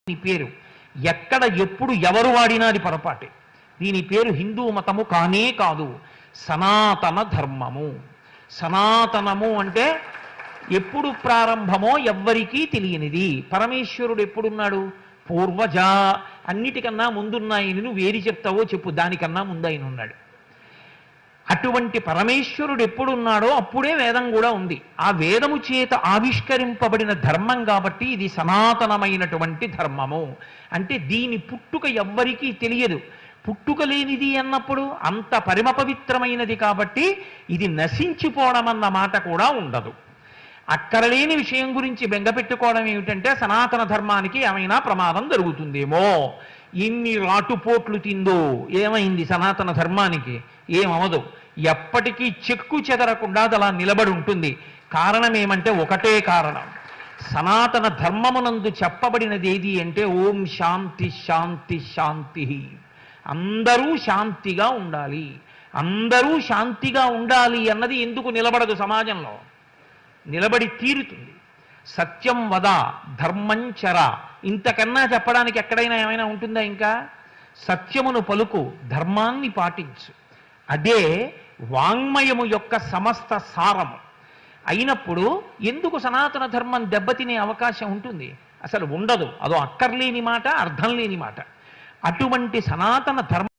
దీని పేరు ఎక్కడ ఎప్పుడు ఎవరు వాడినా అది పొరపాటే. దీని పేరు హిందూ మతము కానే కాదు, సనాతన ధర్మము. సనాతనము అంటే ఎప్పుడు ప్రారంభమో ఎవ్వరికీ తెలియనిది. పరమేశ్వరుడు ఎప్పుడున్నాడు? పూర్వజ. అన్నిటికన్నా ముందున్నాయని నువ్వు వేరి చెప్తావో చెప్పు, దానికన్నా ముందు ఆయన ఉన్నాడు. అటువంటి పరమేశ్వరుడు ఎప్పుడున్నాడో అప్పుడే వేదం కూడా ఉంది. ఆ వేదము చేత ఆవిష్కరింపబడిన ధర్మం కాబట్టి ఇది సనాతనమైనటువంటి ధర్మము. అంటే దీని పుట్టుక ఎవ్వరికీ తెలియదు. పుట్టుక లేనిది అన్నప్పుడు అంత పరమ పవిత్రమైనది కాబట్టి ఇది నశించిపోవడం అన్న మాట కూడా ఉండదు. అక్కరలేని విషయం గురించి బెంగపెట్టుకోవడం ఏమిటంటే సనాతన ధర్మానికి ఏమైనా ప్రమాదం జరుగుతుందేమో. ఎన్ని రాటుపోట్లు తిందో, ఏమైంది సనాతన ధర్మానికి? ఏమవదు. ఎప్పటికీ చెక్కు చెదరకుండా అది అలా నిలబడి ఉంటుంది. కారణం ఏమంటే ఒకటే కారణం. సనాతన ధర్మమునందు చెప్పబడినది ఏది అంటే ఓం శాంతి శాంతి శాంతి. అందరూ శాంతిగా ఉండాలి. అందరూ శాంతిగా ఉండాలి అన్నది ఎందుకు నిలబడదు? సమాజంలో నిలబడి తీరుతుంది. సత్యం వద ధర్మంచర, ఇంతకన్నా చెప్పడానికి ఎక్కడైనా ఏమైనా ఉంటుందా? ఇంకా సత్యమును పలుకు, ధర్మాన్ని పాటించు. అదే వాంగ్మయము యొక్క సమస్త సారము అయినప్పుడు ఎందుకు సనాతన ధర్మం దెబ్బతినే అవకాశం ఉంటుంది? అసలు ఉండదు. అదో అక్కర్లేని మాట, అర్థం లేని మాట. అటువంటి సనాతన ధర్మం